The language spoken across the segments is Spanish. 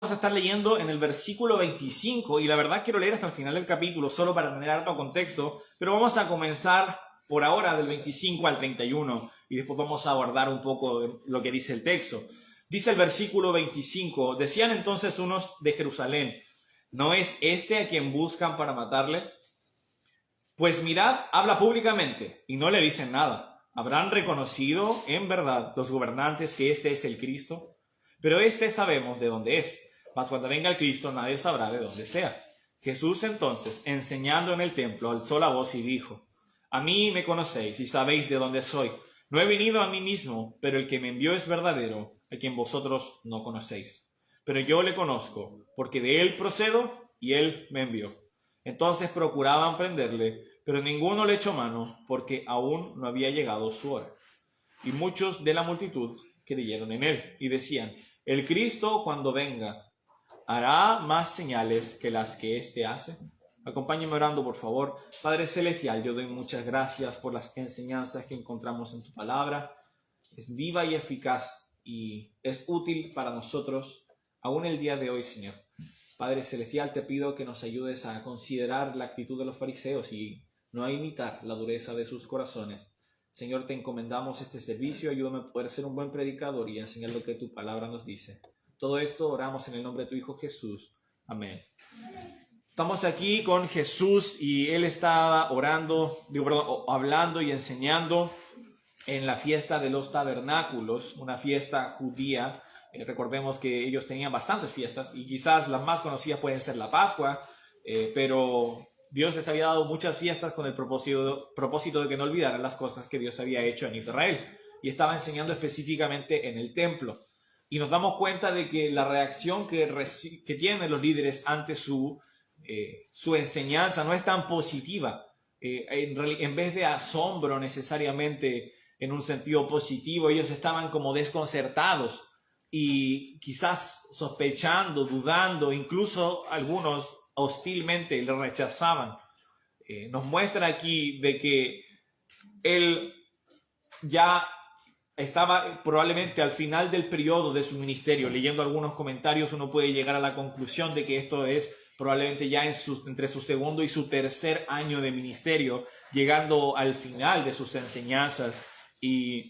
Vamos a estar leyendo en el versículo 25 y la verdad quiero leer hasta el final del capítulo solo para tener harto contexto, pero vamos a comenzar por ahora del 25 al 31 y después vamos a abordar un poco lo que dice el texto. Dice el versículo 25, decían entonces unos de Jerusalén, ¿no es este a quien buscan para matarle? Pues mirad, habla públicamente y no le dicen nada. ¿Habrán reconocido en verdad los gobernantes que este es el Cristo? Pero este sabemos de dónde es. Mas cuando venga el Cristo nadie sabrá de dónde sea. Jesús entonces, enseñando en el templo, alzó la voz y dijo, a mí me conocéis y sabéis de dónde soy. No he venido a mí mismo, pero el que me envió es verdadero, a quien vosotros no conocéis. Pero yo le conozco, porque de él procedo y él me envió. Entonces procuraban prenderle, pero ninguno le echó mano, porque aún no había llegado su hora. Y muchos de la multitud creyeron en él y decían, el Cristo cuando venga hará más señales que las que éste hace. Acompáñenme orando, por favor. Padre Celestial, yo doy muchas gracias por las enseñanzas que encontramos en tu palabra. Es viva y eficaz y es útil para nosotros aún el día de hoy, Señor. Padre Celestial, te pido que nos ayudes a considerar la actitud de los fariseos y no a imitar la dureza de sus corazones. Señor, te encomendamos este servicio, ayúdame a poder ser un buen predicador y enseñar lo que tu palabra nos dice. Todo esto oramos en el nombre de tu Hijo Jesús. Amén. Estamos aquí con Jesús y Él estaba hablando y enseñando en la fiesta de los tabernáculos, una fiesta judía. Recordemos que ellos tenían bastantes fiestas y quizás las más conocidas pueden ser la Pascua, pero Dios les había dado muchas fiestas con el propósito de que no olvidaran las cosas que Dios había hecho en Israel. Y estaba enseñando específicamente en el templo. Y nos damos cuenta de que la reacción que tienen los líderes ante su enseñanza no es tan positiva. En vez de asombro necesariamente en un sentido positivo, ellos estaban como desconcertados y quizás sospechando, dudando, incluso algunos hostilmente le rechazaban. Nos muestra aquí de que él ya estaba probablemente al final del periodo de su ministerio. Leyendo algunos comentarios uno puede llegar a la conclusión de que esto es probablemente ya entre su segundo y su tercer año de ministerio, llegando al final de sus enseñanzas, y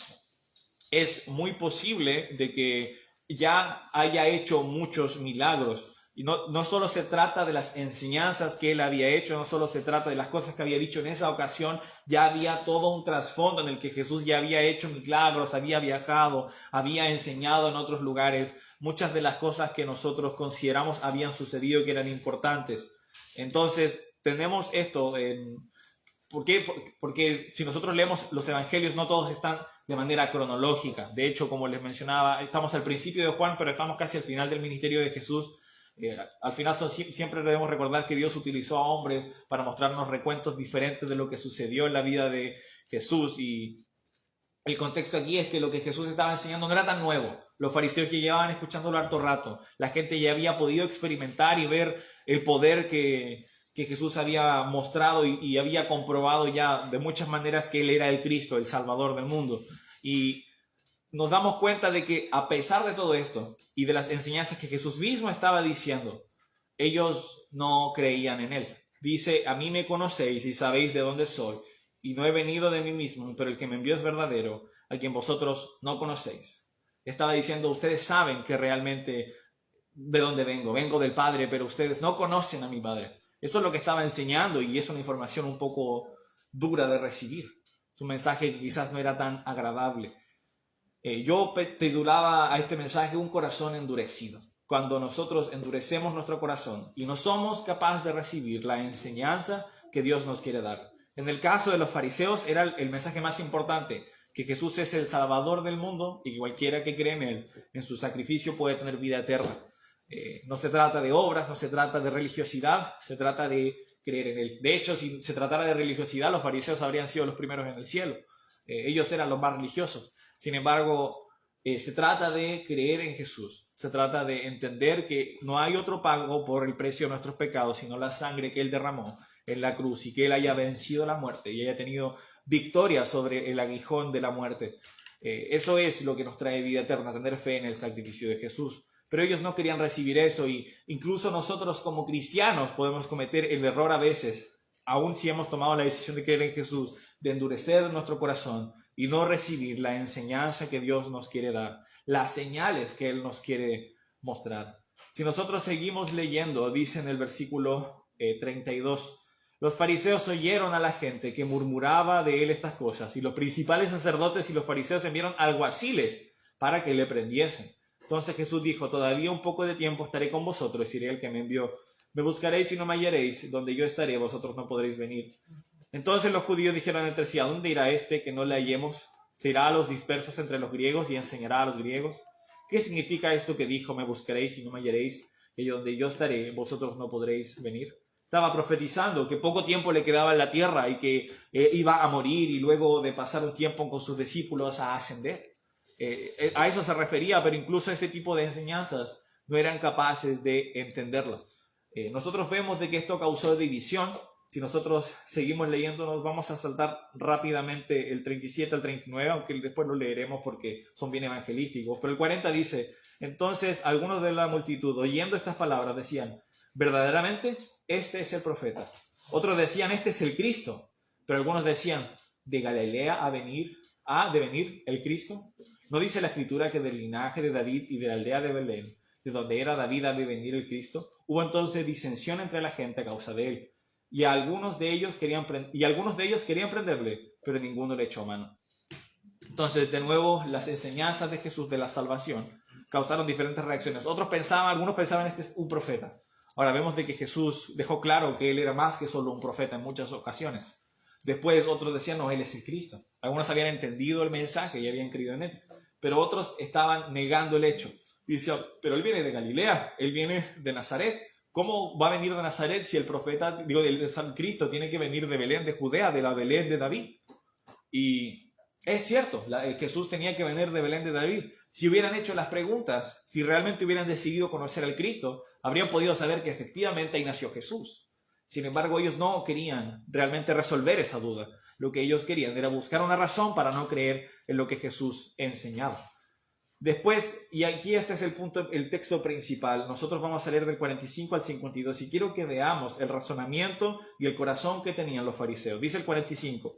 es muy posible de que ya haya hecho muchos milagros. Y no solo se trata de las enseñanzas que él había hecho, no solo se trata de las cosas que había dicho en esa ocasión, ya había todo un trasfondo en el que Jesús ya había hecho milagros, había viajado, había enseñado en otros lugares. Muchas de las cosas que nosotros consideramos habían sucedido que eran importantes. Entonces, tenemos esto. ¿Por qué? Porque si nosotros leemos los evangelios, no todos están de manera cronológica. De hecho, como les mencionaba, estamos al principio de Juan, pero estamos casi al final del ministerio de Jesús. Al final siempre debemos recordar que Dios utilizó a hombres para mostrarnos recuentos diferentes de lo que sucedió en la vida de Jesús, y el contexto aquí es que lo que Jesús estaba enseñando no era tan nuevo. Los fariseos que llevaban escuchándolo harto rato, la gente ya había podido experimentar y ver el poder que Jesús había mostrado y había comprobado ya de muchas maneras que Él era el Cristo, el Salvador del mundo. Y nos damos cuenta de que a pesar de todo esto y de las enseñanzas que Jesús mismo estaba diciendo, ellos no creían en Él. Dice, a mí me conocéis y sabéis de dónde soy, y no he venido de mí mismo, pero el que me envió es verdadero, a quien vosotros no conocéis. Estaba diciendo, ustedes saben que realmente de dónde vengo del Padre, pero ustedes no conocen a mi Padre. Eso es lo que estaba enseñando, y es una información un poco dura de recibir. Es un mensaje que quizás no era tan agradable. Yo titulaba a este mensaje un corazón endurecido. Cuando nosotros endurecemos nuestro corazón y no somos capaces de recibir la enseñanza que Dios nos quiere dar. En el caso de los fariseos era el mensaje más importante, que Jesús es el Salvador del mundo y que cualquiera que cree en Él, en su sacrificio, puede tener vida eterna. No se trata de obras, no se trata de religiosidad, se trata de creer en Él. De hecho, si se tratara de religiosidad, los fariseos habrían sido los primeros en el cielo. Ellos eran los más religiosos. Sin embargo, se trata de creer en Jesús. Se trata de entender que no hay otro pago por el precio de nuestros pecados, sino la sangre que Él derramó en la cruz, y que Él haya vencido la muerte y haya tenido victoria sobre el aguijón de la muerte. Eso es lo que nos trae vida eterna, tener fe en el sacrificio de Jesús. Pero ellos no querían recibir eso, y incluso nosotros como cristianos podemos cometer el error a veces, aun si hemos tomado la decisión de creer en Jesús, de endurecer nuestro corazón y no recibir la enseñanza que Dios nos quiere dar, las señales que Él nos quiere mostrar. Si nosotros seguimos leyendo, dice en el versículo 32, los fariseos oyeron a la gente que murmuraba de Él estas cosas, y los principales sacerdotes y los fariseos enviaron alguaciles para que le prendiesen. Entonces Jesús dijo, todavía un poco de tiempo estaré con vosotros, y iré al que me envió. Me buscaréis y no me hallaréis, donde yo estaré, vosotros no podréis venir. Entonces los judíos dijeron entre sí, ¿a dónde irá este que no le hallemos? ¿Se irá a los dispersos entre los griegos y enseñará a los griegos? ¿Qué significa esto que dijo, me buscaréis y no me hallaréis, y donde yo estaré, vosotros no podréis venir? Estaba profetizando que poco tiempo le quedaba en la tierra y que iba a morir y luego de pasar un tiempo con sus discípulos a ascender. A eso se refería, pero incluso este tipo de enseñanzas no eran capaces de entenderla. Nosotros vemos de que esto causó división. Si nosotros seguimos leyendo, nos vamos a saltar rápidamente el 37 al 39, aunque después lo leeremos porque son bien evangelísticos. Pero el 40 dice, entonces algunos de la multitud, oyendo estas palabras, decían, verdaderamente, este es el profeta. Otros decían, este es el Cristo. Pero algunos decían, ¿de Galilea ha de venir el Cristo? ¿No dice la Escritura que del linaje de David y de la aldea de Belén, de donde era David, ha de venir el Cristo? Hubo entonces disensión entre la gente a causa de él. Y algunos de ellos querían prenderle, pero ninguno le echó mano. Entonces, de nuevo, las enseñanzas de Jesús de la salvación causaron diferentes reacciones. Algunos pensaban, este es un profeta. Ahora vemos de que Jesús dejó claro que él era más que solo un profeta en muchas ocasiones. Después otros decían, no, él es el Cristo. Algunos habían entendido el mensaje y habían creído en él. Pero otros estaban negando el hecho. Y decían, pero él viene de Galilea, él viene de Nazaret. ¿Cómo va a venir de Nazaret si el profeta, de San Cristo, tiene que venir de Belén de Judea, de la Belén de David? Y es cierto, Jesús tenía que venir de Belén de David. Si hubieran hecho las preguntas, si realmente hubieran decidido conocer al Cristo, habrían podido saber que efectivamente ahí nació Jesús. Sin embargo, ellos no querían realmente resolver esa duda. Lo que ellos querían era buscar una razón para no creer en lo que Jesús enseñaba. Después, y aquí este es el punto, el texto principal, nosotros vamos a leer del 45 al 52 y quiero que veamos el razonamiento y el corazón que tenían los fariseos. Dice el 45,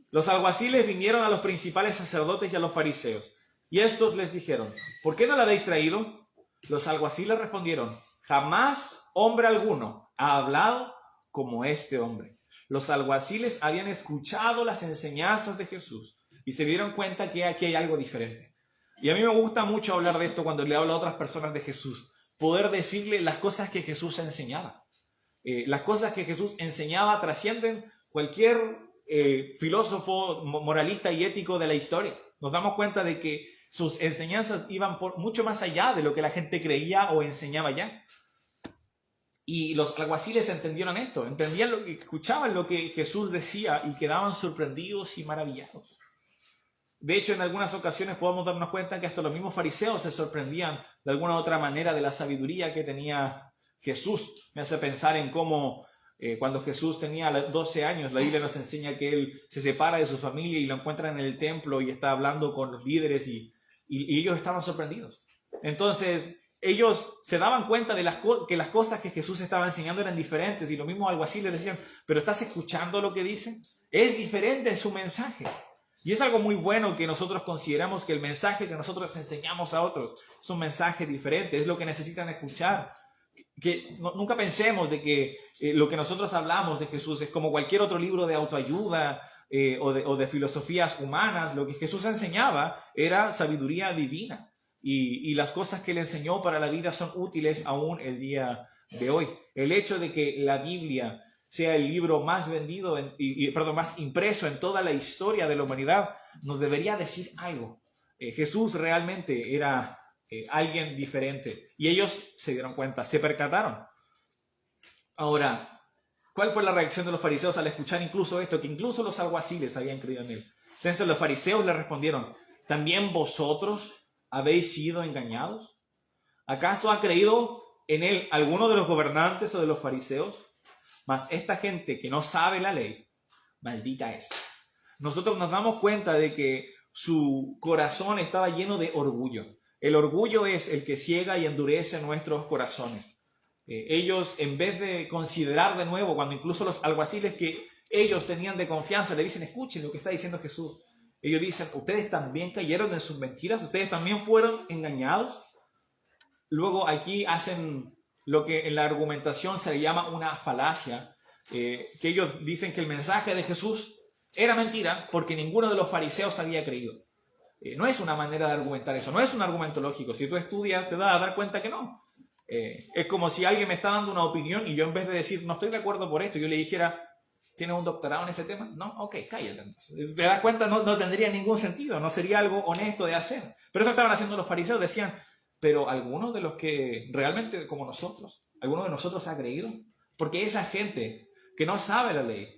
los alguaciles vinieron a los principales sacerdotes y a los fariseos, y estos les dijeron, ¿por qué no la habéis traído? Los alguaciles respondieron, jamás hombre alguno ha hablado como este hombre. Los alguaciles habían escuchado las enseñanzas de Jesús y se dieron cuenta que aquí hay algo diferente. Y a mí me gusta mucho hablar de esto cuando le hablo a otras personas de Jesús, poder decirle las cosas que Jesús enseñaba. Las cosas que Jesús enseñaba trascienden cualquier filósofo moralista y ético de la historia. Nos damos cuenta de que sus enseñanzas iban mucho más allá de lo que la gente creía o enseñaba ya. Y los alguaciles entendieron esto, escuchaban lo que Jesús decía y quedaban sorprendidos y maravillados. De hecho, en algunas ocasiones podemos darnos cuenta que hasta los mismos fariseos se sorprendían de alguna u otra manera de la sabiduría que tenía Jesús. Me hace pensar en cómo cuando Jesús tenía 12 años, la Biblia nos enseña que él se separa de su familia y lo encuentra en el templo y está hablando con los líderes y ellos estaban sorprendidos. Entonces, ellos se daban cuenta de que las cosas que Jesús estaba enseñando eran diferentes y los mismos alguaciles decían, ¿pero estás escuchando lo que dice? Es diferente su mensaje. Y es algo muy bueno que nosotros consideramos que el mensaje que nosotros enseñamos a otros es un mensaje diferente, es lo que necesitan escuchar. Que nunca pensemos de que lo que nosotros hablamos de Jesús es como cualquier otro libro de autoayuda o de filosofías humanas. Lo que Jesús enseñaba era sabiduría divina. Y las cosas que él enseñó para la vida son útiles aún el día de hoy. El hecho de que la Biblia sea el libro más vendido, más impreso en toda la historia de la humanidad, nos debería decir algo. Jesús realmente era alguien diferente. Y ellos se dieron cuenta, se percataron. Ahora, ¿cuál fue la reacción de los fariseos al escuchar incluso esto? Que incluso los alguaciles habían creído en él. Entonces los fariseos le respondieron, ¿también vosotros habéis sido engañados? ¿Acaso ha creído en él alguno de los gobernantes o de los fariseos? Mas esta gente que no sabe la ley, maldita es. Nosotros nos damos cuenta de que su corazón estaba lleno de orgullo. El orgullo es el que ciega y endurece nuestros corazones. Ellos, en vez de considerar de nuevo, cuando incluso los alguaciles que ellos tenían de confianza le dicen, escuchen lo que está diciendo Jesús. Ellos dicen, ustedes también cayeron en sus mentiras, ustedes también fueron engañados. Luego aquí hacen lo que en la argumentación se le llama una falacia, que ellos dicen que el mensaje de Jesús era mentira porque ninguno de los fariseos había creído. No es una manera de argumentar eso, no es un argumento lógico. Si tú estudias te vas a dar cuenta que no. Es como si alguien me está dando una opinión y yo en vez de decir, no estoy de acuerdo por esto, yo le dijera, ¿tienes un doctorado en ese tema? No, ok, cállate entonces. ¿Te das cuenta? No tendría ningún sentido, no sería algo honesto de hacer. Pero eso estaban haciendo los fariseos, decían, pero algunos de los que realmente como nosotros, ¿alguno de nosotros ha creído? Porque esa gente que no sabe la ley,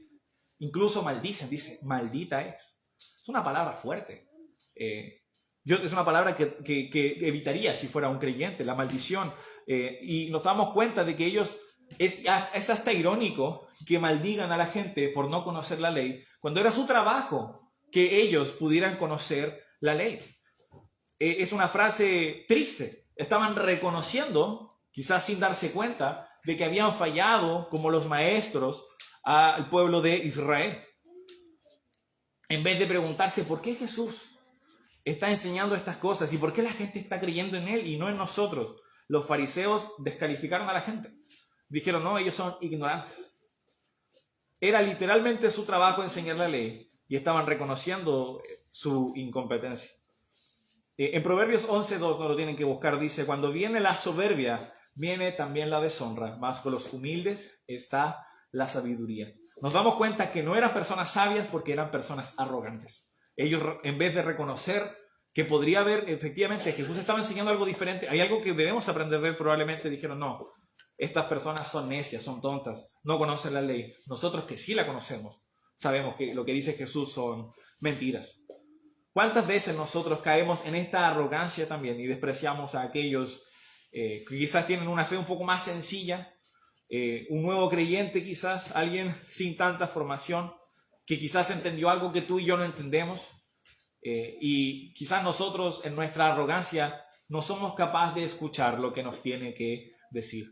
incluso maldicen, dice, maldita es. Es una palabra fuerte. Es una palabra que evitaría si fuera un creyente, la maldición. Y nos damos cuenta de que ellos, es hasta irónico que maldigan a la gente por no conocer la ley, cuando era su trabajo que ellos pudieran conocer la ley. Es una frase triste. Estaban reconociendo, quizás sin darse cuenta, de que habían fallado como los maestros al pueblo de Israel. En vez de preguntarse por qué Jesús está enseñando estas cosas y por qué la gente está creyendo en Él y no en nosotros, los fariseos descalificaron a la gente. Dijeron, no, ellos son ignorantes. Era literalmente su trabajo enseñar la ley y estaban reconociendo su incompetencia. En Proverbios 11:2, no lo tienen que buscar, dice, cuando viene la soberbia, viene también la deshonra, mas con los humildes está la sabiduría. Nos damos cuenta que no eran personas sabias porque eran personas arrogantes. Ellos, en vez de reconocer que podría haber, efectivamente, Jesús estaba enseñando algo diferente, hay algo que debemos aprender de él, probablemente dijeron, no, estas personas son necias, son tontas, no conocen la ley. Nosotros que sí la conocemos, sabemos que lo que dice Jesús son mentiras. ¿Cuántas veces nosotros caemos en esta arrogancia también y despreciamos a aquellos que quizás tienen una fe un poco más sencilla, un nuevo creyente quizás, alguien sin tanta formación, que quizás entendió algo que tú y yo no entendemos, y quizás nosotros en nuestra arrogancia no somos capaces de escuchar lo que nos tiene que decir?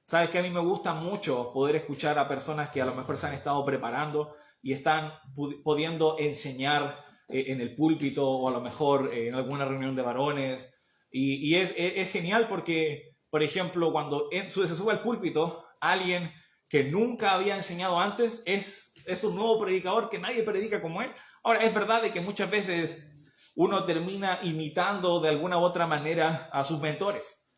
Sabes que a mí me gusta mucho poder escuchar a personas que a lo mejor se han estado preparando y están pudiendo enseñar en el púlpito o a lo mejor en alguna reunión de varones. Y es genial porque, por ejemplo, cuando se sube al púlpito, alguien que nunca había enseñado antes es un nuevo predicador que nadie predica como él. Ahora, es verdad de que muchas veces uno termina imitando de alguna u otra manera a sus mentores.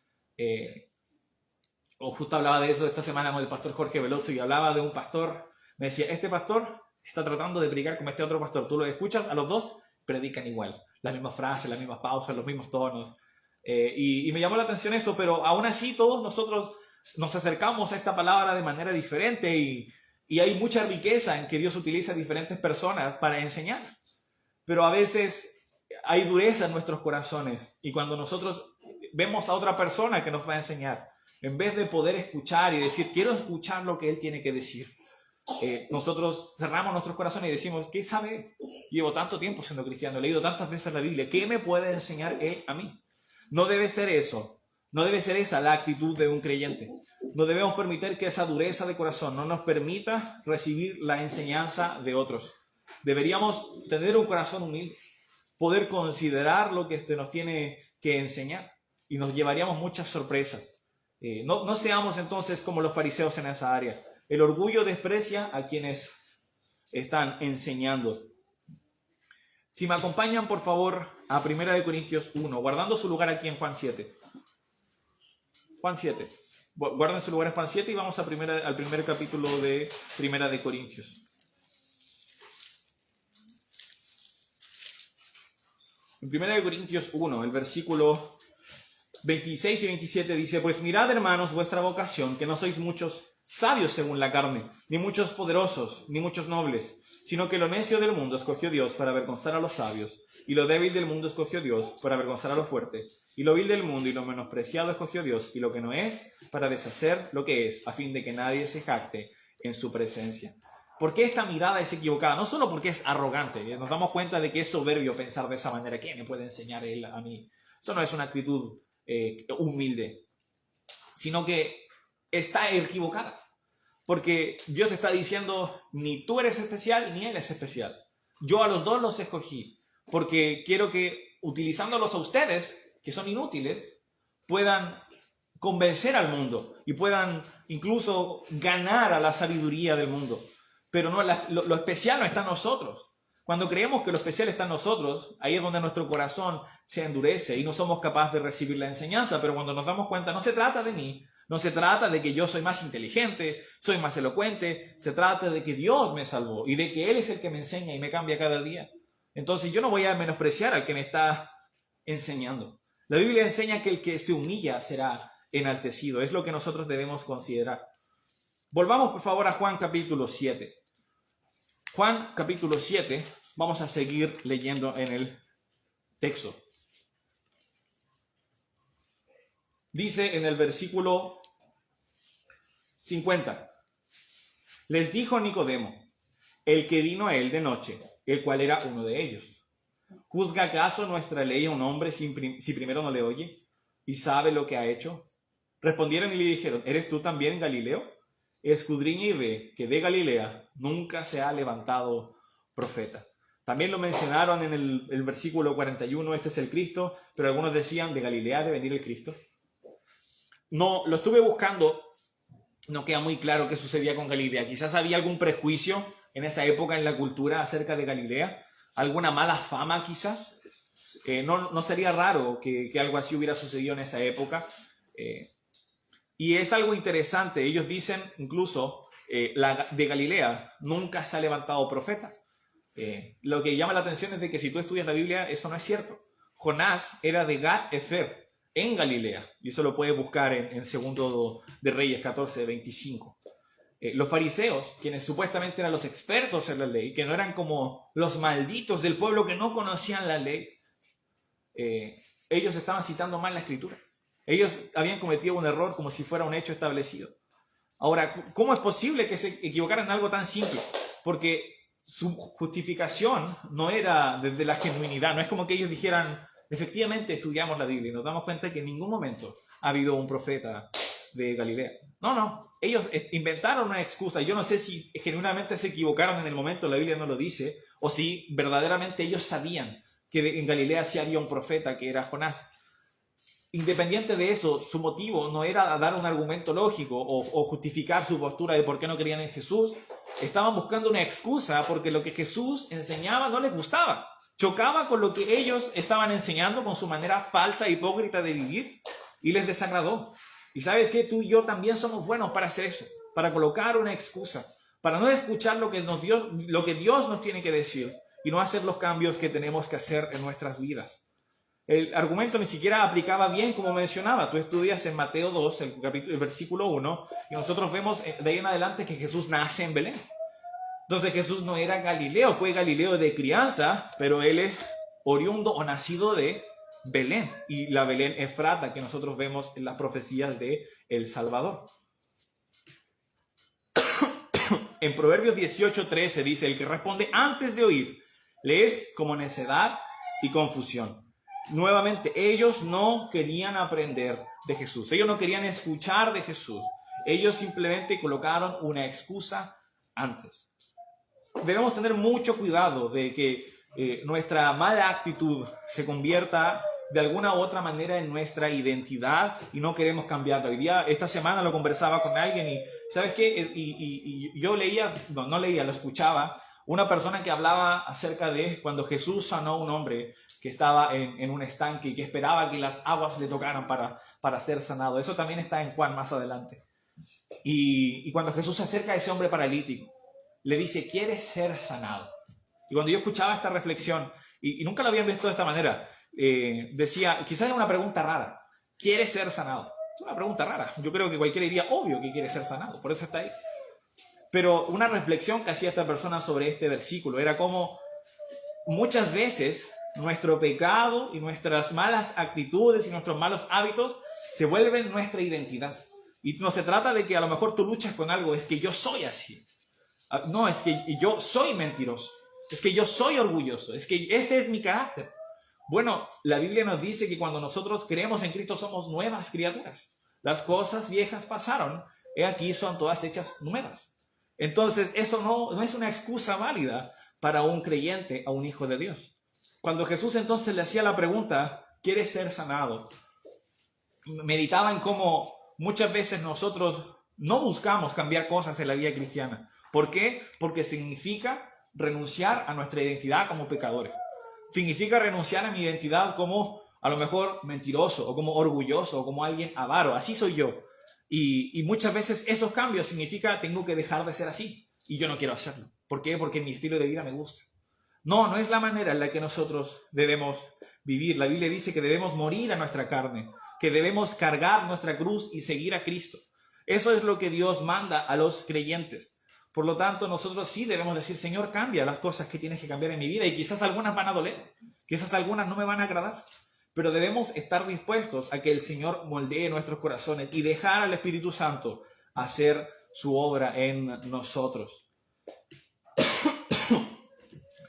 O justo hablaba de eso esta semana con el pastor Jorge Veloso y hablaba de un pastor. Me decía, este pastor está tratando de predicar como este otro pastor. Tú lo escuchas, a los dos predican igual. Las mismas frases, las mismas pausas, los mismos tonos. Y me llamó la atención eso, pero aún así todos nosotros nos acercamos a esta palabra de manera diferente y hay mucha riqueza en que Dios utiliza diferentes personas para enseñar. Pero a veces hay dureza en nuestros corazones y cuando nosotros vemos a otra persona que nos va a enseñar, en vez de poder escuchar y decir, quiero escuchar lo que él tiene que decir, nosotros cerramos nuestros corazones y decimos, ¿qué sabe? Llevo tanto tiempo siendo cristiano, he leído tantas veces la Biblia, ¿qué me puede enseñar él a mí? No debe ser eso, no debe ser esa la actitud de un creyente. No debemos permitir que esa dureza de corazón no nos permita recibir la enseñanza de otros. Deberíamos tener un corazón humilde, poder considerar lo que nos tiene que enseñar y nos llevaríamos muchas sorpresas. No seamos entonces como los fariseos en esa área. El orgullo desprecia a quienes están enseñando. Si me acompañan, por favor, a 1 Corintios 1, guardando su lugar aquí en Juan 7. Juan 7. Guarden su lugar en Juan 7 y vamos al primer capítulo de 1 Corintios. En 1 Corintios 1, el versículo 26 y 27 dice, pues mirad, hermanos, vuestra vocación, que no sois muchos sabios según la carne, ni muchos poderosos, ni muchos nobles, sino que lo necio del mundo escogió Dios para avergonzar a los sabios, y lo débil del mundo escogió Dios para avergonzar a lo fuerte, y lo vil del mundo y lo menospreciado escogió Dios, y lo que no es, para deshacer lo que es, a fin de que nadie se jacte en su presencia. ¿Por qué esta mirada es equivocada? No solo porque es arrogante, nos damos cuenta de que es soberbio pensar de esa manera. ¿Quién me puede enseñar él a mí? Eso no es una actitud humilde, sino que está equivocada. Porque Dios está diciendo, ni tú eres especial, ni Él es especial. Yo a los dos los escogí, porque quiero que, utilizándolos a ustedes, que son inútiles, puedan convencer al mundo y puedan incluso ganar a la sabiduría del mundo. Pero no, lo especial no está en nosotros. Cuando creemos que lo especial está en nosotros, ahí es donde nuestro corazón se endurece y no somos capaces de recibir la enseñanza. Pero cuando nos damos cuenta, no se trata de mí, no se trata de que yo soy más inteligente, soy más elocuente, se trata de que Dios me salvó y de que Él es el que me enseña y me cambia cada día. Entonces yo no voy a menospreciar al que me está enseñando. La Biblia enseña que el que se humilla será enaltecido. Es lo que nosotros debemos considerar. Volvamos por favor a Juan capítulo 7. Juan capítulo 7, vamos a seguir leyendo en el texto. Dice en el versículo 50. Les dijo Nicodemo, el que vino a él de noche, el cual era uno de ellos. ¿Juzga acaso nuestra ley a un hombre si primero no le oye y sabe lo que ha hecho? Respondieron y le dijeron, ¿eres tú también Galileo? Escudriña y ve que de Galilea nunca se ha levantado profeta. También lo mencionaron en el versículo 41, este es el Cristo, pero algunos decían, ¿de Galilea debe venir el Cristo? No, lo estuve buscando, no queda muy claro qué sucedía con Galilea. Quizás había algún prejuicio en esa época en la cultura acerca de Galilea, alguna mala fama quizás. No sería raro que algo así hubiera sucedido en esa época. Y es algo interesante, ellos dicen incluso, de Galilea nunca se ha levantado profeta. Lo que llama la atención es de que si tú estudias la Biblia, eso no es cierto. Jonás era de Gat-Efer, en Galilea, y eso lo puedes buscar en Segundo de Reyes 14, 25. Los fariseos, quienes supuestamente eran los expertos en la ley, que no eran como los malditos del pueblo que no conocían la ley, ellos estaban citando mal la Escritura. Ellos habían cometido un error como si fuera un hecho establecido. Ahora, ¿cómo es posible que se equivocaran en algo tan simple? Porque su justificación no era desde la genuinidad. No es como que ellos dijeran, efectivamente estudiamos la Biblia y nos damos cuenta que en ningún momento ha habido un profeta de Galilea. No. Ellos inventaron una excusa. Yo no sé si genuinamente se equivocaron en el momento, la Biblia no lo dice, o si verdaderamente ellos sabían que en Galilea sí había un profeta que era Jonás. Independiente de eso, su motivo no era dar un argumento lógico o justificar su postura de por qué no creían en Jesús. Estaban buscando una excusa porque lo que Jesús enseñaba no les gustaba. Chocaba con lo que ellos estaban enseñando, con su manera falsa e hipócrita de vivir, y les desagradó. Y sabes que tú y yo también somos buenos para hacer eso, para colocar una excusa, para no escuchar lo que Dios nos tiene que decir y no hacer los cambios que tenemos que hacer en nuestras vidas. El argumento ni siquiera aplicaba bien como mencionaba. Tú estudias en Mateo 2, el versículo 1, y nosotros vemos de ahí en adelante que Jesús nace en Belén. Entonces Jesús no era Galileo, fue Galileo de crianza, pero él es oriundo o nacido de Belén. Y la Belén Efrata que nosotros vemos en las profecías de El Salvador. En Proverbios 18:13 dice, el que responde antes de oír, le es como necedad y confusión. Nuevamente, ellos no querían aprender de Jesús. Ellos no querían escuchar de Jesús. Ellos simplemente colocaron una excusa antes. Debemos tener mucho cuidado de que nuestra mala actitud se convierta de alguna u otra manera en nuestra identidad y no queremos cambiarla. Hoy día, esta semana lo conversaba con alguien y ¿sabes qué? Y yo lo escuchaba, una persona que hablaba acerca de cuando Jesús sanó a un hombre que estaba en un estanque y que esperaba que las aguas le tocaran para ser sanado. Eso también está en Juan más adelante. Y cuando Jesús se acerca a ese hombre paralítico, le dice, ¿quieres ser sanado? Y cuando yo escuchaba esta reflexión, y nunca lo habían visto de esta manera, decía, quizás es una pregunta rara, ¿quieres ser sanado? Es una pregunta rara. Yo creo que cualquiera diría, obvio que quiere ser sanado, por eso está ahí. Pero una reflexión que hacía esta persona sobre este versículo era como muchas veces nuestro pecado y nuestras malas actitudes y nuestros malos hábitos se vuelven nuestra identidad. Y no se trata de que a lo mejor tú luchas con algo, es que yo soy así. No, es que yo soy mentiroso. Es que yo soy orgulloso. Es que este es mi carácter. Bueno, la Biblia nos dice que cuando nosotros creemos en Cristo somos nuevas criaturas. Las cosas viejas pasaron, y aquí son todas hechas nuevas. Entonces, eso no es una excusa válida para un creyente, a un hijo de Dios. Cuando Jesús entonces le hacía la pregunta, ¿quieres ser sanado? Meditaba en cómo muchas veces nosotros no buscamos cambiar cosas en la vida cristiana. ¿Por qué? Porque significa renunciar a nuestra identidad como pecadores. Significa renunciar a mi identidad como a lo mejor mentiroso, o como orgulloso, o como alguien avaro. Así soy yo. Y muchas veces esos cambios significa tengo que dejar de ser así. Y yo no quiero hacerlo. ¿Por qué? Porque mi estilo de vida me gusta. No es la manera en la que nosotros debemos vivir. La Biblia dice que debemos morir a nuestra carne, que debemos cargar nuestra cruz y seguir a Cristo. Eso es lo que Dios manda a los creyentes. Por lo tanto, nosotros sí debemos decir, Señor, cambia las cosas que tienes que cambiar en mi vida. Y quizás algunas van a doler, quizás algunas no me van a agradar. Pero debemos estar dispuestos a que el Señor moldee nuestros corazones y dejar al Espíritu Santo hacer su obra en nosotros.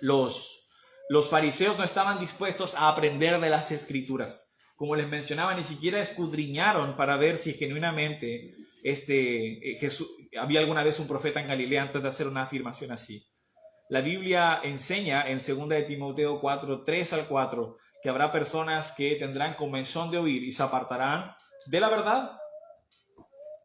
Los fariseos no estaban dispuestos a aprender de las Escrituras. Como les mencionaba, ni siquiera escudriñaron para ver si genuinamente había alguna vez un profeta en Galilea antes de hacer una afirmación así. La Biblia enseña en 2 de Timoteo 4, 3 al 4, que habrá personas que tendrán comezón de oír y se apartarán de la verdad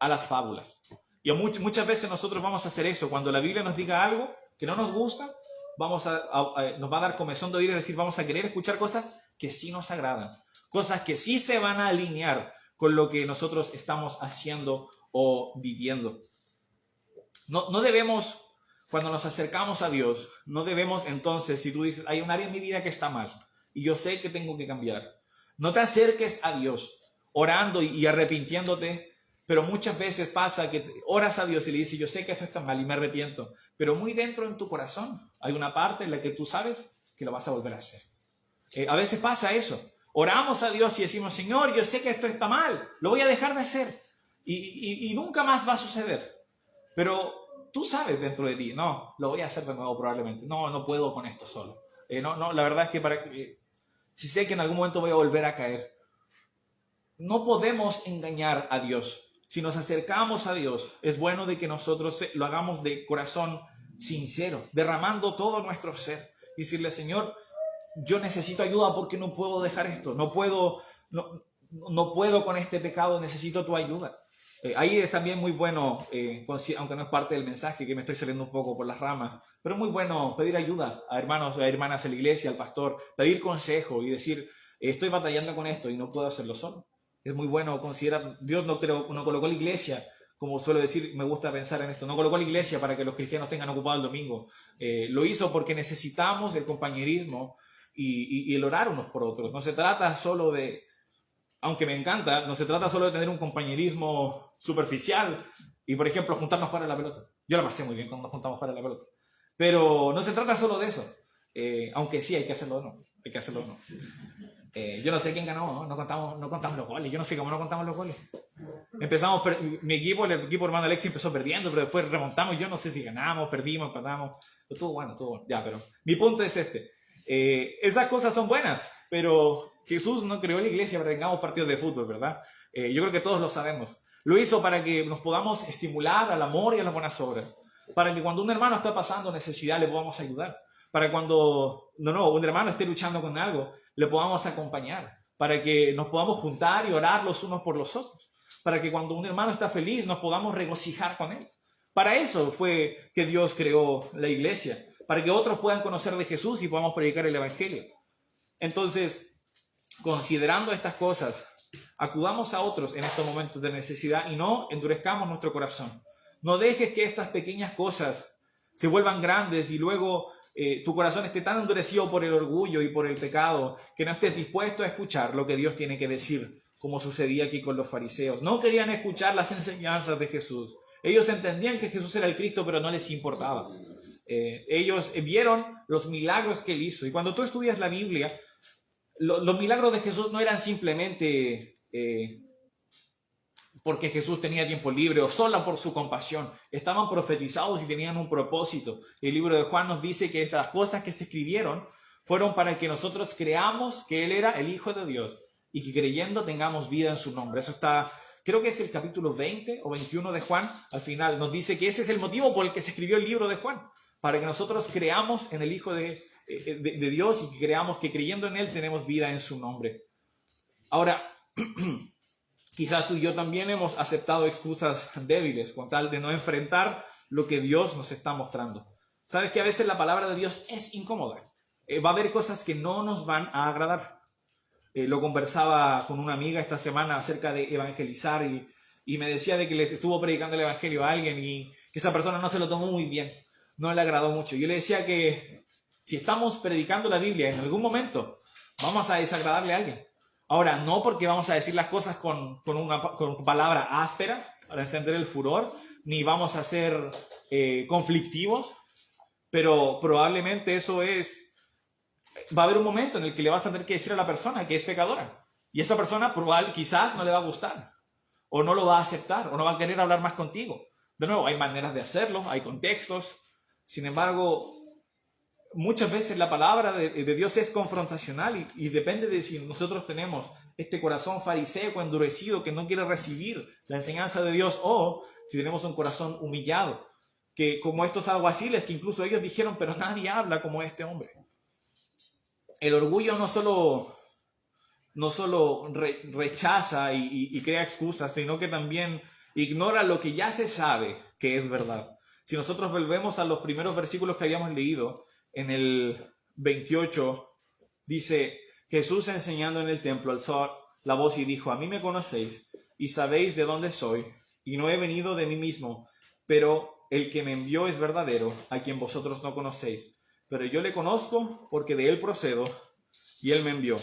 a las fábulas. Y muchas veces nosotros vamos a hacer eso. Cuando la Biblia nos diga algo que no nos gusta, nos va a dar comezón de oír, es decir, vamos a querer escuchar cosas que sí nos agradan, cosas que sí se van a alinear con lo que nosotros estamos haciendo o viviendo. No debemos, cuando nos acercamos a Dios, no debemos entonces, si tú dices, hay un área en mi vida que está mal y yo sé que tengo que cambiar, no te acerques a Dios orando y arrepintiéndote. Pero muchas veces pasa que oras a Dios y le dices, yo sé que esto está mal y me arrepiento. Pero muy dentro en tu corazón hay una parte en la que tú sabes que lo vas a volver a hacer. A veces pasa eso. Oramos a Dios y decimos, Señor, yo sé que esto está mal, lo voy a dejar de hacer. Y nunca más va a suceder. Pero tú sabes dentro de ti, no, lo voy a hacer de nuevo probablemente. No puedo con esto solo. La verdad es que si sé que en algún momento voy a volver a caer. No podemos engañar a Dios. Si nos acercamos a Dios, es bueno de que nosotros lo hagamos de corazón sincero, derramando todo nuestro ser. Y decirle, Señor, yo necesito ayuda porque no puedo dejar esto. No puedo con este pecado, necesito tu ayuda. Ahí es también muy bueno, aunque no es parte del mensaje, que me estoy saliendo un poco por las ramas, pero es muy bueno pedir ayuda a hermanos o a hermanas en la iglesia, al pastor, pedir consejo y decir, estoy batallando con esto y no puedo hacerlo solo. Es muy bueno considerar, Dios no colocó la iglesia, como suelo decir, me gusta pensar en esto, no colocó la iglesia para que los cristianos tengan ocupado el domingo. Lo hizo porque necesitamos el compañerismo y el orar unos por otros. No se trata solo de, aunque me encanta, no se trata solo de tener un compañerismo superficial y, por ejemplo, juntarnos para la pelota. Yo la pasé muy bien cuando nos juntamos para la pelota. Pero no se trata solo de eso, aunque sí hay que hacerlo o no. Yo no sé quién ganó, no contamos los goles. Yo no sé cómo no contamos los goles. Empezamos, el equipo hermano Alexis empezó perdiendo, pero después remontamos. Yo no sé si ganamos, perdimos, empatamos. Estuvo bueno. Ya, pero mi punto es este. Esas cosas son buenas, pero Jesús no creó la iglesia para que tengamos partidos de fútbol, ¿verdad? Yo creo que todos lo sabemos. Lo hizo para que nos podamos estimular al amor y a las buenas obras. Para que cuando un hermano está pasando necesidad le podamos ayudar. Para cuando un hermano esté luchando con algo, le podamos acompañar. Para que nos podamos juntar y orar los unos por los otros. Para que cuando un hermano está feliz nos podamos regocijar con él. Para eso fue que Dios creó la iglesia. Para que otros puedan conocer de Jesús y podamos predicar el evangelio. Entonces, considerando estas cosas, acudamos a otros en estos momentos de necesidad y no endurezcamos nuestro corazón. No dejes que estas pequeñas cosas se vuelvan grandes y luego tu corazón esté tan endurecido por el orgullo y por el pecado que no estés dispuesto a escuchar lo que Dios tiene que decir, como sucedía aquí con los fariseos. No querían escuchar las enseñanzas de Jesús. Ellos entendían que Jesús era el Cristo, pero no les importaba. Ellos vieron los milagros que él hizo. Y cuando tú estudias la Biblia, los milagros de Jesús no eran simplemente porque Jesús tenía tiempo libre o solo por su compasión. Estaban profetizados y tenían un propósito. El libro de Juan nos dice que estas cosas que se escribieron fueron para que nosotros creamos que Él era el Hijo de Dios y que creyendo tengamos vida en su nombre. Eso está, creo que es el capítulo 20 o 21 de Juan. Al final nos dice que ese es el motivo por el que se escribió el libro de Juan, para que nosotros creamos en el Hijo de Dios y que creamos que creyendo en Él tenemos vida en su nombre. Ahora, quizás tú y yo también hemos aceptado excusas débiles con tal de no enfrentar lo que Dios nos está mostrando. Sabes que a veces la palabra de Dios es incómoda. Va a haber cosas que no nos van a agradar. Lo conversaba con una amiga esta semana acerca de evangelizar y me decía de que le estuvo predicando el evangelio a alguien y que esa persona no se lo tomó muy bien, no le agradó mucho. Yo le decía que si estamos predicando la Biblia en algún momento vamos a desagradarle a alguien. Ahora, no porque vamos a decir las cosas con palabra áspera para encender el furor, ni vamos a ser conflictivos, pero probablemente va a haber un momento en el que le vas a tener que decir a la persona que es pecadora. Y esta persona quizás no le va a gustar, o no lo va a aceptar, o no va a querer hablar más contigo. De nuevo, hay maneras de hacerlo, hay contextos. Sin embargo, muchas veces la palabra de Dios es confrontacional y depende de si nosotros tenemos este corazón fariseo endurecido que no quiere recibir la enseñanza de Dios o si tenemos un corazón humillado, que como estos alguaciles que incluso ellos dijeron, pero nadie habla como este hombre. El orgullo no solo rechaza y crea excusas, sino que también ignora lo que ya se sabe que es verdad. Si nosotros volvemos a los primeros versículos que habíamos leído, en el 28 dice, Jesús enseñando en el templo alzó la voz y dijo, a mí me conocéis y sabéis de dónde soy, y no he venido de mí mismo, pero el que me envió es verdadero, a quien vosotros no conocéis. Pero yo le conozco porque de él procedo y él me envió.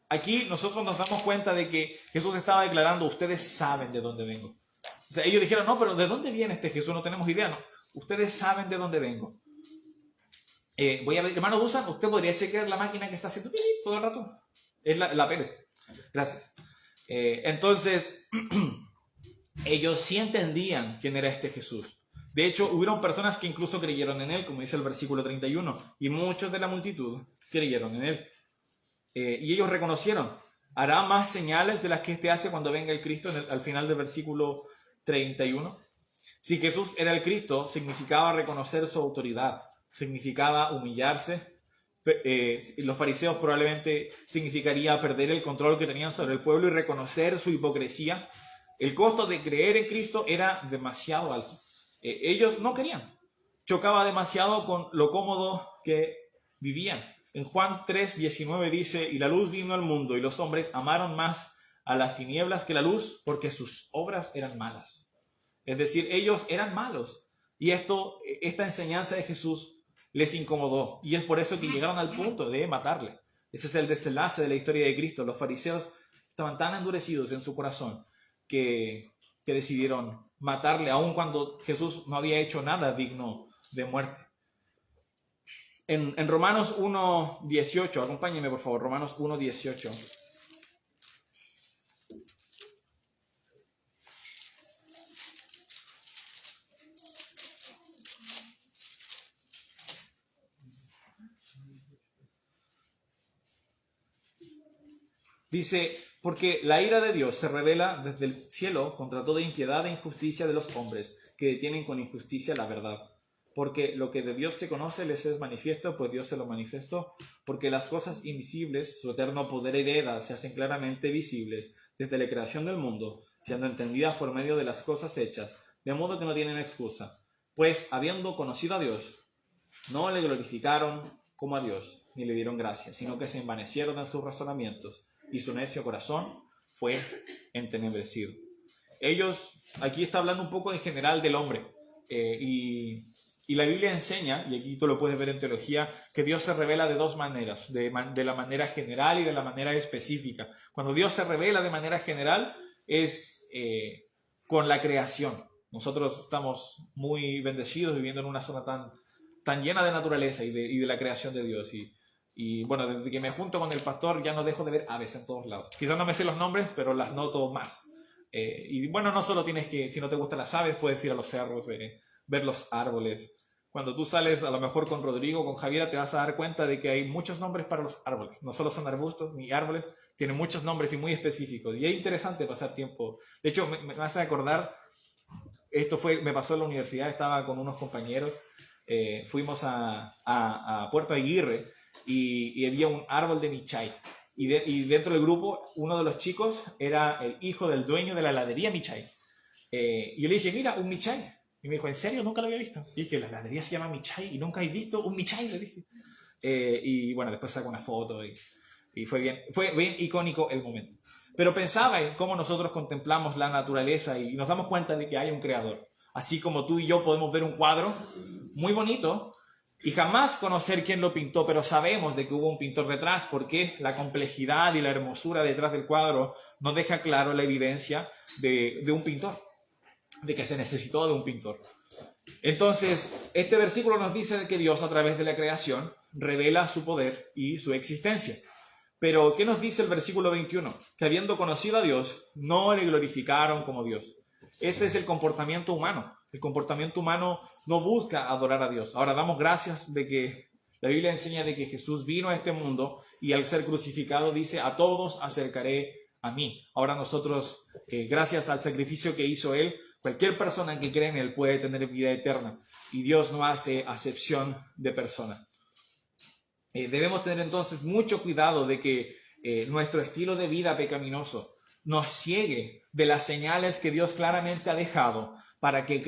Aquí nosotros nos damos cuenta de que Jesús estaba declarando, ustedes saben de dónde vengo. O sea, ellos dijeron, no, pero ¿de dónde viene este Jesús? No tenemos idea, no. Ustedes saben de dónde vengo. Voy a ver, hermano Dusan, ¿usted podría chequear la máquina que está haciendo todo el rato? Es la Pérez. Gracias. Entonces, ellos sí entendían quién era este Jesús. De hecho, hubieron personas que incluso creyeron en él, como dice el versículo 31, y muchos de la multitud creyeron en él. Y ellos reconocieron, hará más señales de las que éste hace cuando venga el Cristo, al final del versículo 31. Si Jesús era el Cristo, significaba reconocer su autoridad, significaba humillarse. Los fariseos probablemente significaría perder el control que tenían sobre el pueblo y reconocer su hipocresía. El costo de creer en Cristo era demasiado alto. Ellos no querían. Chocaba demasiado con lo cómodo que vivían. En Juan 3:19 dice, y la luz vino al mundo y los hombres amaron más a las tinieblas que la luz porque sus obras eran malas. Es decir, ellos eran malos. Y esta enseñanza de Jesús les incomodó. Y es por eso que llegaron al punto de matarle. Ese es el desenlace de la historia de Cristo. Los fariseos estaban tan endurecidos en su corazón que decidieron matarle, aun cuando Jesús no había hecho nada digno de muerte. En Romanos 1:18, acompáñenme por favor, Romanos 1:18. Dice, porque la ira de Dios se revela desde el cielo contra toda impiedad e injusticia de los hombres que detienen con injusticia la verdad. Porque lo que de Dios se conoce les es manifiesto, pues Dios se lo manifestó. Porque las cosas invisibles, su eterno poder y deidad, se hacen claramente visibles desde la creación del mundo, siendo entendidas por medio de las cosas hechas, de modo que no tienen excusa. Pues, habiendo conocido a Dios, no le glorificaron como a Dios, ni le dieron gracia, sino que se envanecieron en sus razonamientos, y su necio corazón fue entenebrecido. Ellos, aquí está hablando un poco en general del hombre, y la Biblia enseña, y aquí tú lo puedes ver en teología, que Dios se revela de dos maneras, de la manera general y de la manera específica. Cuando Dios se revela de manera general es con la creación. Nosotros estamos muy bendecidos viviendo en una zona tan llena de naturaleza y de la creación de Dios. Y bueno, desde que me junto con el pastor ya no dejo de ver aves en todos lados. Quizás no me sé los nombres, pero las noto más. Y bueno, no solo tienes que, si no te gustan las aves, puedes ir a los cerros, ver los árboles. Cuando tú sales a lo mejor con Rodrigo, con Javiera, te vas a dar cuenta de que hay muchos nombres para los árboles. No solo son arbustos ni árboles, tienen muchos nombres y muy específicos. Y es interesante pasar tiempo. De hecho, me hace acordar, me pasó en la universidad, estaba con unos compañeros, fuimos a Puerto Aguirre y había un árbol de Michay. Y dentro del grupo, uno de los chicos era el hijo del dueño de la heladería Michay. Y yo le dije, mira, un Michay. Y me dijo, ¿en serio? Nunca lo había visto. Y dije, la heladería se llama Michay y nunca he visto un Michay, le dije. Y bueno, después sacó una foto y fue bien icónico el momento. Pero pensaba en cómo nosotros contemplamos la naturaleza y nos damos cuenta de que hay un creador. Así como tú y yo podemos ver un cuadro muy bonito y jamás conocer quién lo pintó, pero sabemos de que hubo un pintor detrás, porque la complejidad y la hermosura detrás del cuadro nos deja claro la evidencia de un pintor, de que se necesitó de un pintor. Entonces, este versículo nos dice que Dios, a través de la creación, revela su poder y su existencia. Pero, ¿qué nos dice el versículo 21? Que habiendo conocido a Dios, no le glorificaron como Dios. Ese es el comportamiento humano. El comportamiento humano no busca adorar a Dios. Ahora, damos gracias de que la Biblia enseña de que Jesús vino a este mundo y al ser crucificado dice, a todos acercaré a mí. Ahora nosotros, gracias al sacrificio que hizo Él, cualquier persona que cree en Él puede tener vida eterna. Y Dios no hace acepción de personas. Debemos tener entonces mucho cuidado de que nuestro estilo de vida pecaminoso nos ciegue de las señales que Dios claramente ha dejado para que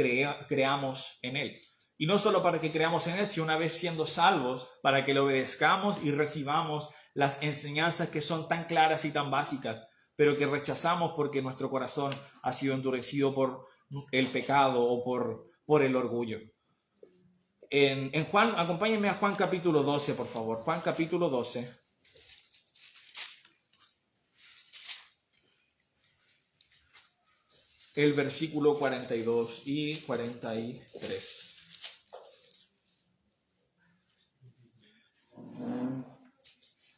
creamos en Él. Y no solo para que creamos en Él, sino una vez siendo salvos, para que le obedezcamos y recibamos las enseñanzas que son tan claras y tan básicas, pero que rechazamos porque nuestro corazón ha sido endurecido por el pecado o por el orgullo. En Juan, acompáñenme a Juan capítulo 12, por favor. Juan capítulo 12. El versículo 42 y 43.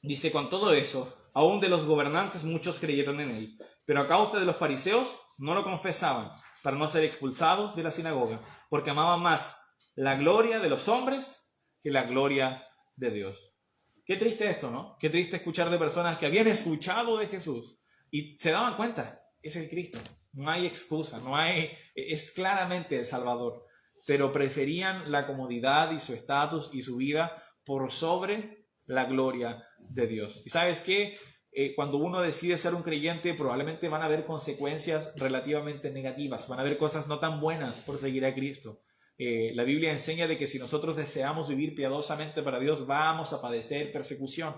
Dice, con todo eso, aún de los gobernantes muchos creyeron en él, pero a causa de los fariseos no lo confesaban, para no ser expulsados de la sinagoga, porque amaban más la gloria de los hombres que la gloria de Dios. Qué triste esto, ¿no? Qué triste escuchar de personas que habían escuchado de Jesús y se daban cuenta, es el Cristo. No hay excusa, es claramente el Salvador, pero preferían la comodidad y su estatus y su vida por sobre la gloria de Dios. ¿Y sabes qué? Cuando uno decide ser un creyente, probablemente van a haber consecuencias relativamente negativas, van a haber cosas no tan buenas por seguir a Cristo. La Biblia enseña de que si nosotros deseamos vivir piadosamente para Dios, vamos a padecer persecución.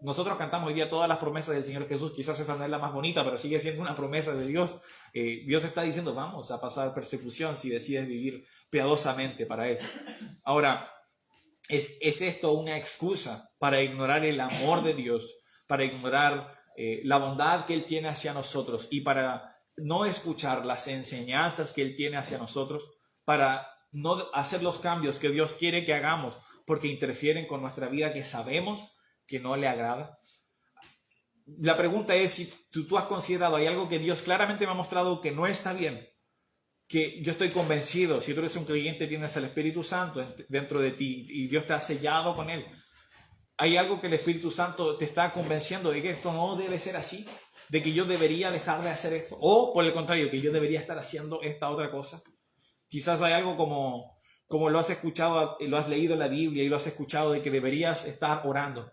Nosotros cantamos hoy día todas las promesas del Señor Jesús, quizás esa no es la más bonita, pero sigue siendo una promesa de Dios. Dios está diciendo, vamos a pasar persecución si decides vivir piadosamente para Él. Ahora, ¿es esto una excusa para ignorar el amor de Dios, para ignorar la bondad que Él tiene hacia nosotros y para no escuchar las enseñanzas que Él tiene hacia nosotros, para no hacer los cambios que Dios quiere que hagamos porque interfieren con nuestra vida que sabemos que no le agrada? La pregunta es si tú has considerado, hay algo que Dios claramente me ha mostrado que no está bien, que yo estoy convencido, si tú eres un creyente tienes el Espíritu Santo dentro de ti y Dios te ha sellado con Él. Hay algo que el Espíritu Santo te está convenciendo de que esto no debe ser así, de que yo debería dejar de hacer esto, o por el contrario, que yo debería estar haciendo esta otra cosa. Quizás hay algo como lo has escuchado, lo has leído en la Biblia y lo has escuchado de que deberías estar orando.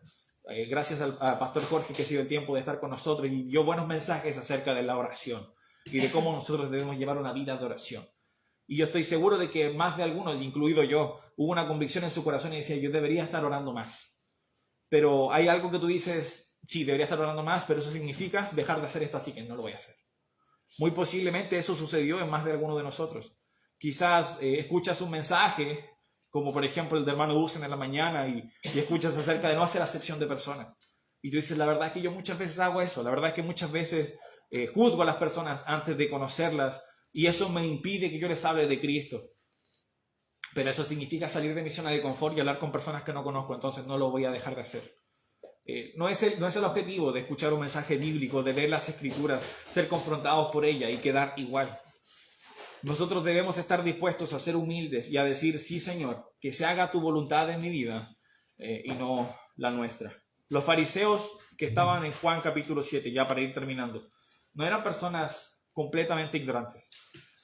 Gracias al pastor Jorge que ha sido el tiempo de estar con nosotros y dio buenos mensajes acerca de la oración y de cómo nosotros debemos llevar una vida de oración. Y yo estoy seguro de que más de algunos, incluido yo, hubo una convicción en su corazón y decía, yo debería estar orando más. Pero hay algo que tú dices, sí, debería estar orando más, pero eso significa dejar de hacer esto, así que no lo voy a hacer. Muy posiblemente eso sucedió en más de alguno de nosotros. Quizás escuchas un mensaje, como por ejemplo el de hermano Dusen en la mañana, y escuchas acerca de no hacer acepción de personas. Y tú dices, la verdad es que yo muchas veces hago eso, la verdad es que muchas veces juzgo a las personas antes de conocerlas, y eso me impide que yo les hable de Cristo. Pero eso significa salir de mi zona de confort y hablar con personas que no conozco, entonces no lo voy a dejar de hacer. No es el objetivo de escuchar un mensaje bíblico, de leer las Escrituras, ser confrontados por ella y quedar igual. Nosotros debemos estar dispuestos a ser humildes y a decir, sí, Señor, que se haga tu voluntad en mi vida y no la nuestra. Los fariseos que estaban en Juan capítulo 7, ya para ir terminando, no eran personas completamente ignorantes.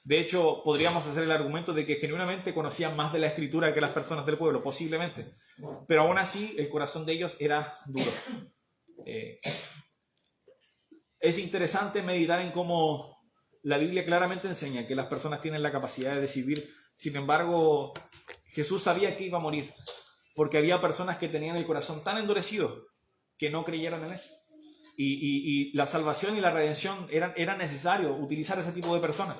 De hecho, podríamos hacer el argumento de que genuinamente conocían más de la Escritura que las personas del pueblo, posiblemente. Pero aún así, el corazón de ellos era duro. Es interesante meditar en cómo la Biblia claramente enseña que las personas tienen la capacidad de decidir. Sin embargo, Jesús sabía que iba a morir, porque había personas que tenían el corazón tan endurecido que no creyeron en él. Y la salvación y la redención era necesario utilizar ese tipo de personas.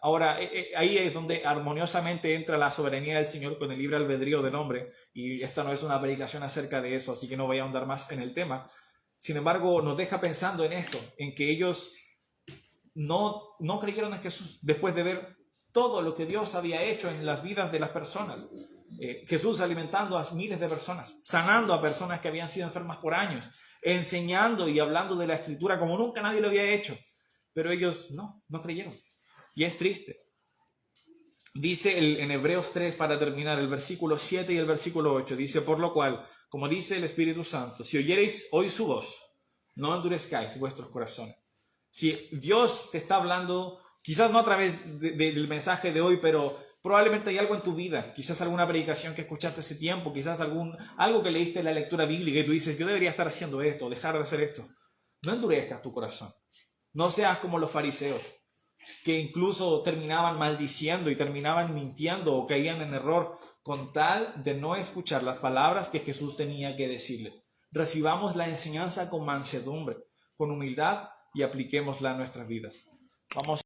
Ahora, ahí es donde armoniosamente entra la soberanía del Señor con el libre albedrío del hombre, y esta no es una predicación acerca de eso, así que no voy a ahondar más en el tema. Sin embargo, nos deja pensando en esto, en que ellos no creyeron en Jesús después de ver todo lo que Dios había hecho en las vidas de las personas. Jesús alimentando a miles de personas, sanando a personas que habían sido enfermas por años, enseñando y hablando de la Escritura como nunca nadie lo había hecho, pero ellos no creyeron. Y es triste. Dice en Hebreos 3, para terminar, el versículo 7 y el versículo 8, dice, por lo cual, como dice el Espíritu Santo, si oyereis hoy su voz, no endurezcáis vuestros corazones. Si Dios te está hablando, quizás no a través del mensaje de hoy, pero probablemente hay algo en tu vida, quizás alguna predicación que escuchaste hace tiempo, quizás algo que leíste en la lectura bíblica y tú dices, yo debería estar haciendo esto, dejar de hacer esto. No endurezcas tu corazón. No seas como los fariseos, que incluso terminaban maldiciendo y terminaban mintiendo o caían en error con tal de no escuchar las palabras que Jesús tenía que decirles. Recibamos la enseñanza con mansedumbre, con humildad y apliquémosla a nuestras vidas. Vamos